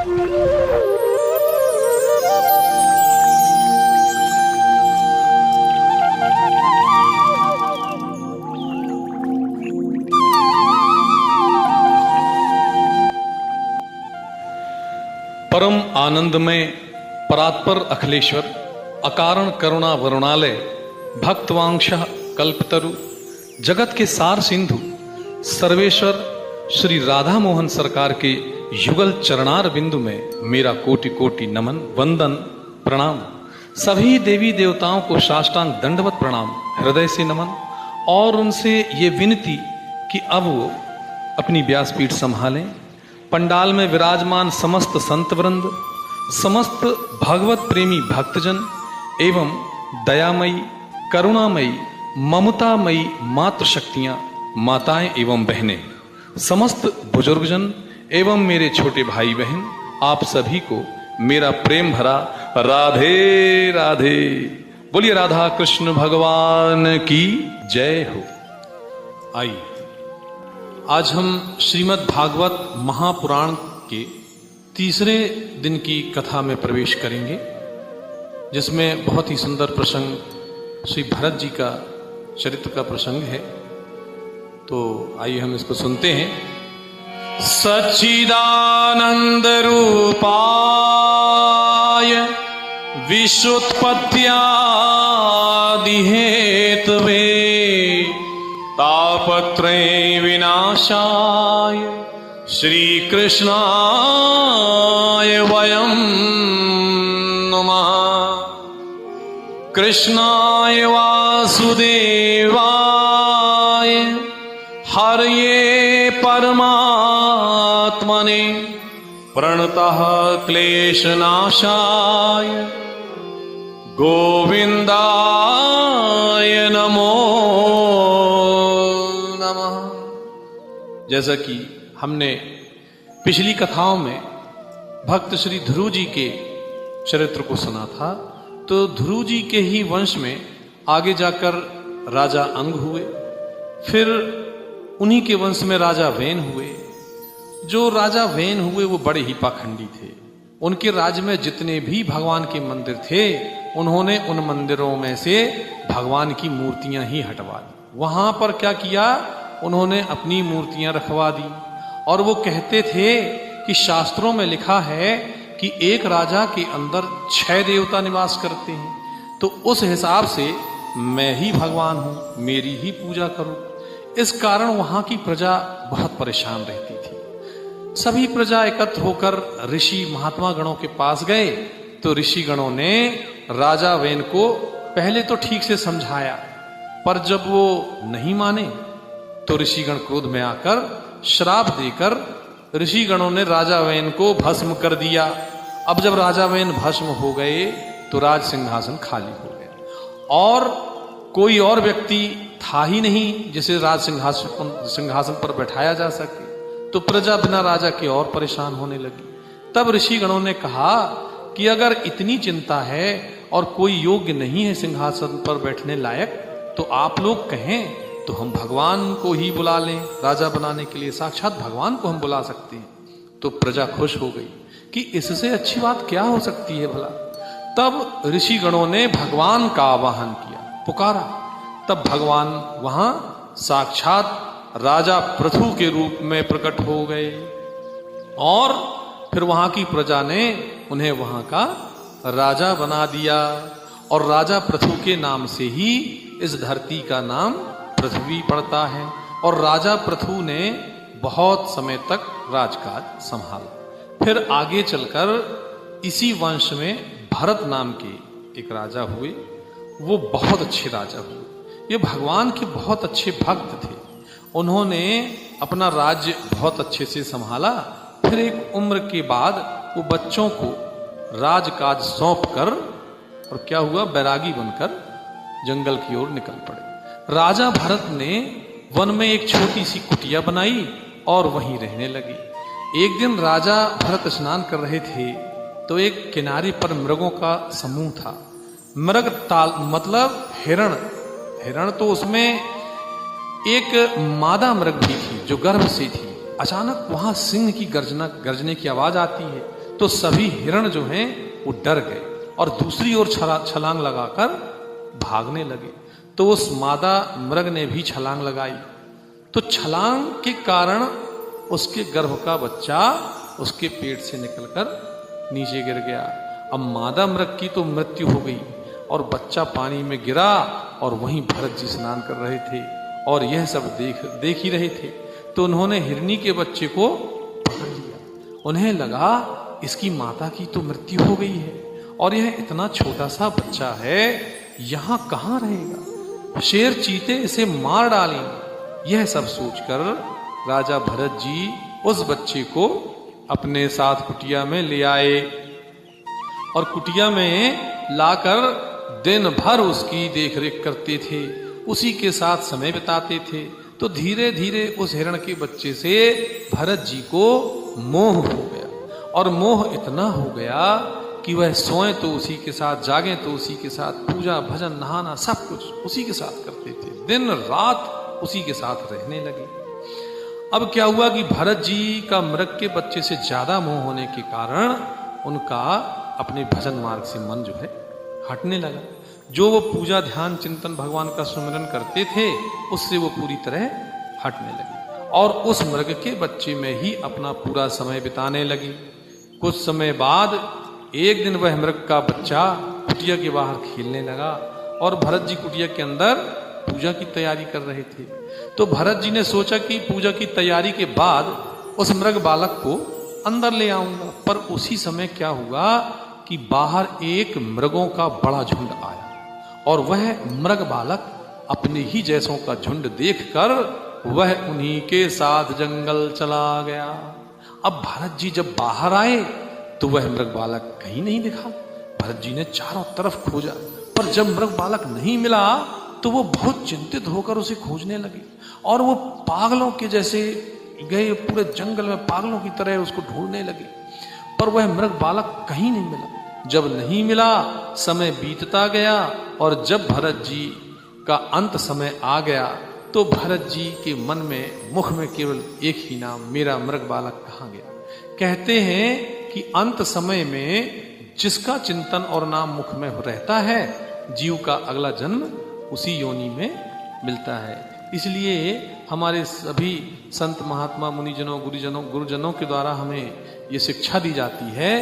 परम आनंदमय परात्पर अखिलेश्वर अकारण करुणा वरुणालय भक्तवांशः कल्पतरु जगत के सार सिंधु सर्वेश्वर श्री राधा मोहन सरकार के युगल चरणार बिंदु में मेरा कोटि कोटि नमन वंदन प्रणाम। सभी देवी देवताओं को साष्टांग दंडवत प्रणाम, हृदय से नमन और उनसे ये विनती कि अब वो अपनी व्यासपीठ संभालें। पंडाल में विराजमान समस्त संत वृंद, समस्त भगवत प्रेमी भक्तजन एवं दयामयी करुणामयी ममतामयी मातृशक्तियां, माताएं एवं बहनें, समस्त बुजुर्गजन एवं मेरे छोटे भाई बहन, आप सभी को मेरा प्रेम भरा राधे राधे। बोलिए राधा कृष्ण भगवान की जय हो। आइए आज हम श्रीमद् भागवत महापुराण के तीसरे दिन की कथा में प्रवेश करेंगे, जिसमें बहुत ही सुंदर प्रसंग श्री भरत जी का चरित्र का प्रसंग है। तो आइए हम इसको सुनते हैं। सच्चिदानंद रूपाय विश्वोत्पत्त्यादि हेतवे तापत्रय विनाशाय श्री कृष्णाय वयं नमः। कृष्णाय वासुदेवाय हरये परमात्मने प्रणतः क्लेशनाशाय गोविंदाय नमो नमः। जैसा कि हमने पिछली कथाओं में भक्त श्री ध्रुव जी के चरित्र को सुना था, तो ध्रुव जी के ही वंश में आगे जाकर राजा अंग हुए, फिर उन्हीं के वंश में राजा वेन हुए। जो राजा वेन हुए वो बड़े ही पाखंडी थे। उनके राज्य में जितने भी भगवान के मंदिर थे, उन्होंने उन मंदिरों में से भगवान की मूर्तियां ही हटवा दी। वहां पर क्या किया, उन्होंने अपनी मूर्तियां रखवा दी। और वो कहते थे कि शास्त्रों में लिखा है कि एक राजा के अंदर 6 देवता निवास करते हैं, तो उस हिसाब से मैं ही भगवान हूं, मेरी ही पूजा करो। इस कारण वहां की प्रजा बहुत परेशान रहती थी। सभी प्रजा एकत्र होकर ऋषि महात्मा गणों के पास गए, तो ऋषि गणों ने राजा वेन को पहले तो ठीक से समझाया, पर जब वो नहीं माने तो ऋषिगण क्रोध में आकर श्राप देकर ऋषिगणों ने राजा वेन को भस्म कर दिया। अब जब राजा वेन भस्म हो गए तो राज सिंहासन खाली हो गया और कोई और व्यक्ति था ही नहीं जिसे राज सिंहासन पर बैठाया जा सके। तो प्रजा बिना राजा के और परेशान होने लगी। तब ऋषिगणों ने कहा कि अगर इतनी चिंता है और कोई योग्य नहीं है सिंहासन पर बैठने लायक, तो आप लोग कहें तो हम भगवान को ही बुला लें राजा बनाने के लिए। साक्षात भगवान को हम बुला सकते हैं। तो प्रजा खुश हो गई कि इससे अच्छी बात क्या हो सकती है भला। तब ऋषिगणों ने भगवान का आवाहन किया, पुकारा। तब भगवान वहां साक्षात राजा पृथु के रूप में प्रकट हो गए और फिर वहां की प्रजा ने उन्हें वहां का राजा बना दिया। और राजा पृथु के नाम से ही इस धरती का नाम पृथ्वी पड़ता है। और राजा पृथु ने बहुत समय तक राजकाज संभाला। फिर आगे चलकर इसी वंश में भरत नाम के एक राजा हुए। वो बहुत अच्छे राजा हुए। ये भगवान के बहुत अच्छे भक्त थे। उन्होंने अपना राज्य बहुत अच्छे से संभाला। फिर एक उम्र के बाद वो बच्चों को राजकाज सौंप कर और क्या हुआ, बैरागी बनकर जंगल की ओर निकल पड़े। राजा भरत ने वन में एक छोटी सी कुटिया बनाई और वहीं रहने लगे। एक दिन राजा भरत स्नान कर रहे थे, तो एक किनारे पर मृगों का समूह था। मृग ताल मतलब हिरण। हिरण तो उसमें एक मादा मृग भी थी जो गर्भ से थी। अचानक वहां सिंह की गर्जने की आवाज आती है। तो सभी हिरण जो हैं वो डर गए और दूसरी ओर छलांग लगाकर भागने लगे। तो उस मादा मृग ने भी छलांग लगाई, तो छलांग के कारण उसके गर्भ का बच्चा उसके पेट से निकलकर नीचे गिर गया। अब मादा मृग की तो मृत्यु हो गई और बच्चा पानी में गिरा और वहीं भरत जी स्नान कर रहे थे और यह सब देख ही रहे थे। तो उन्होंने हिरनी के बच्चे को पकड़ लिया। उन्हें लगा इसकी माता की तो मृत्यु हो गई है और यह इतना छोटा सा बच्चा है, यहां कहां रहेगा, शेर चीते इसे मार डालेंगे। यह सब सोचकर राजा भरत जी उस बच्चे को अपने साथ कुटिया में ले आए और कुटिया में लाकर दिन भर उसकी देखरेख करते थे, उसी के साथ समय बिताते थे। तो धीरे धीरे उस हिरण के बच्चे से भरत जी को मोह हो गया और मोह इतना हो गया कि वह सोए तो उसी के साथ, जागे तो उसी के साथ, पूजा भजन नहाना सब कुछ उसी के साथ करते थे, दिन रात उसी के साथ रहने लगे। अब क्या हुआ कि भरत जी का मृग के बच्चे से ज्यादा मोह होने के कारण उनका अपने भजन मार्ग से मन जो है हटने लगा। जो वो पूजा ध्यान चिंतन भगवान का सुमिरन करते थे उससे वो पूरी तरह हटने लगे और उस मृग के बच्चे में ही अपना पूरा समय बिताने लगी। कुछ समय बाद एक दिन वह मृग का बच्चा कुटिया के बाहर खेलने लगा और भरत जी कुटिया के अंदर पूजा की तैयारी कर रहे थे। तो भरत जी ने सोचा कि पूजा की तैयारी के बाद उस मृग बालक को अंदर ले आऊंगा, पर उसी समय क्या हुआ कि बाहर एक मृगों का बड़ा झुंड आया और वह मृग बालक अपने ही जैसों का झुंड देखकर वह उन्हीं के साथ जंगल चला गया। अब भरत जी जब बाहर आए तो वह मृग बालक कहीं नहीं दिखा। भरत जी ने चारों तरफ खोजा, पर जब मृग बालक नहीं मिला तो वो बहुत चिंतित होकर उसे खोजने लगे और वो पागलों के जैसे गए, पूरे जंगल में पागलों की तरह उसको ढूंढने लगे, पर वह मृग बालक कहीं नहीं मिला। जब नहीं मिला, समय बीतता गया और जब भरत जी का अंत समय आ गया तो भरत जी के मन में, मुख में केवल एक ही नाम, मेरा मृग बालक कहाँ गया। कहते हैं कि अंत समय में जिसका चिंतन और नाम मुख में रहता है, जीव का अगला जन्म उसी योनि में मिलता है। इसलिए हमारे सभी संत महात्मा मुनिजनों गुरुजनों के द्वारा हमें ये शिक्षा दी जाती है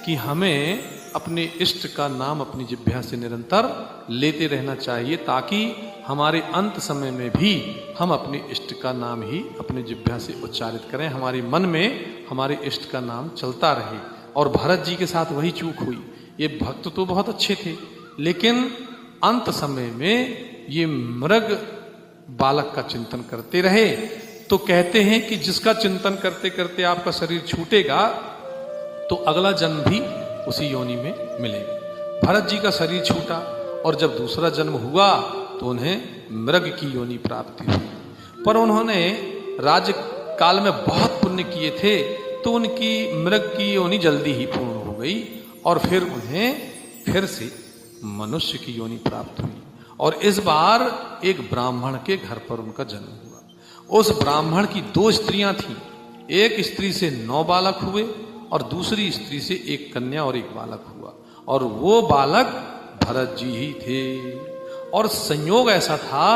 कि हमें अपने इष्ट का नाम अपनी जिह्वा से निरंतर लेते रहना चाहिए, ताकि हमारे अंत समय में भी हम अपने इष्ट का नाम ही अपनी जिह्वा से उच्चारित करें, हमारे मन में हमारे इष्ट का नाम चलता रहे। और भरत जी के साथ वही चूक हुई। ये भक्त तो बहुत अच्छे थे, लेकिन अंत समय में ये मृग बालक का चिंतन करते रहे। तो कहते हैं कि जिसका चिंतन करते करते आपका शरीर छूटेगा तो अगला जन्म भी उसी योनि में मिलेगा। भरत जी का शरीर छूटा और जब दूसरा जन्म हुआ तो उन्हें मृग की योनि प्राप्ति हुई, पर उन्होंने राज्य काल में बहुत पुण्य किए थे तो उनकी मृग की योनि जल्दी ही पूर्ण हो गई और फिर उन्हें फिर से मनुष्य की योनि प्राप्त हुई। और इस बार एक ब्राह्मण के घर पर उनका जन्म हुआ। उस ब्राह्मण की 2 स्त्रियां थीं, एक स्त्री से 9 बालक हुए और दूसरी स्त्री से 1 कन्या और 1 बालक हुआ, और वो बालक भरत जी ही थे। और संयोग ऐसा था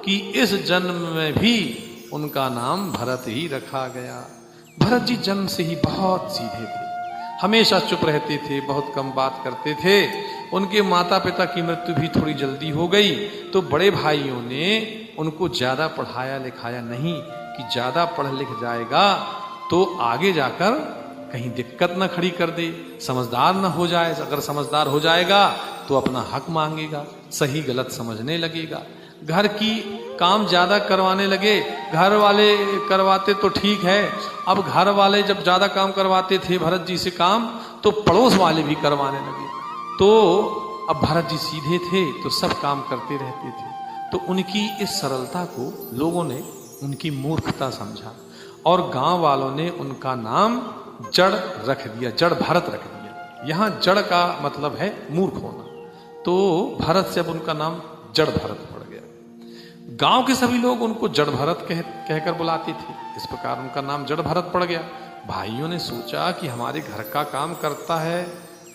कि इस जन्म में भी उनका नाम भरत ही रखा गया। भरत जी जन्म से ही बहुत सीधे थे, हमेशा चुप रहते थे, बहुत कम बात करते थे। उनके माता पिता की मृत्यु भी थोड़ी जल्दी हो गई तो बड़े भाइयों ने उनको ज्यादा पढ़ाया लिखाया नहीं कि ज्यादा पढ़ लिख जाएगा तो आगे जाकर कहीं दिक्कत न खड़ी कर दे, समझदार न हो जाए। अगर समझदार हो जाएगा तो अपना हक मांगेगा, सही गलत समझने लगेगा, घर की काम ज्यादा करवाने लगे। घर वाले करवाते तो ठीक है, अब घर वाले जब ज्यादा काम करवाते थे भरत जी से काम, तो पड़ोस वाले भी करवाने लगे। तो अब भरत जी सीधे थे तो सब काम करते रहते थे। तो उनकी इस सरलता को लोगों ने उनकी मूर्खता समझा और गांव वालों ने उनका नाम जड़ रख दिया, जड़ भरत रख दिया। यहां जड़ का मतलब है मूर्ख होना, तो भरत से अब उनका नाम जड़ भरत पड़ गया। गांव के सभी लोग उनको जड़ भरत कहकर बुलाते थे, इस प्रकार उनका नाम जड़ भरत पड़ गया। भाइयों ने सोचा कि हमारे घर का काम करता है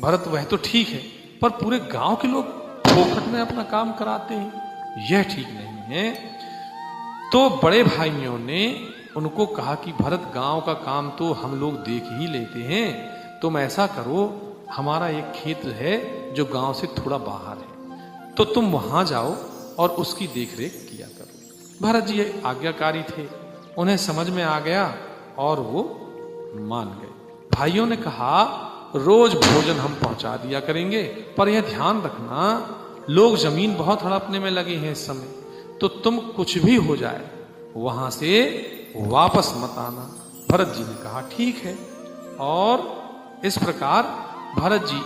भरत, वह तो ठीक है, पर पूरे गांव के लोग फोकट में अपना काम कराते हैं, यह ठीक नहीं है। तो बड़े भाइयों ने उनको कहा कि भरत, गांव का काम तो हम लोग देख ही लेते हैं, तुम ऐसा करो, हमारा एक खेत है जो गांव से थोड़ा बाहर है, तो तुम वहां जाओ और उसकी देखरेख किया करो। भरत जी आज्ञाकारी थे, उन्हें समझ में आ गया और वो मान गए। भाइयों ने कहा रोज भोजन हम पहुंचा दिया करेंगे, पर यह ध्यान रखना लोग जमीन बहुत हड़पने में लगे हैं इस समय, तो तुम कुछ भी हो जाए वहां से वापस मत आना। भरत जी ने कहा ठीक है, और इस प्रकार भरत जी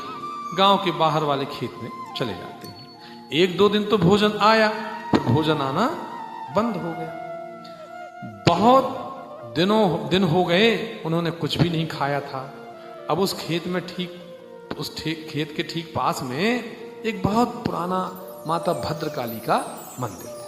गांव के बाहर वाले खेत में चले जाते हैं। एक दो दिन तो भोजन आया, फिर भोजन आना बंद हो गया। बहुत दिन हो गए, उन्होंने कुछ भी नहीं खाया था। अब उस खेत के ठीक पास में एक बहुत पुराना माता भद्रकाली का मंदिर था।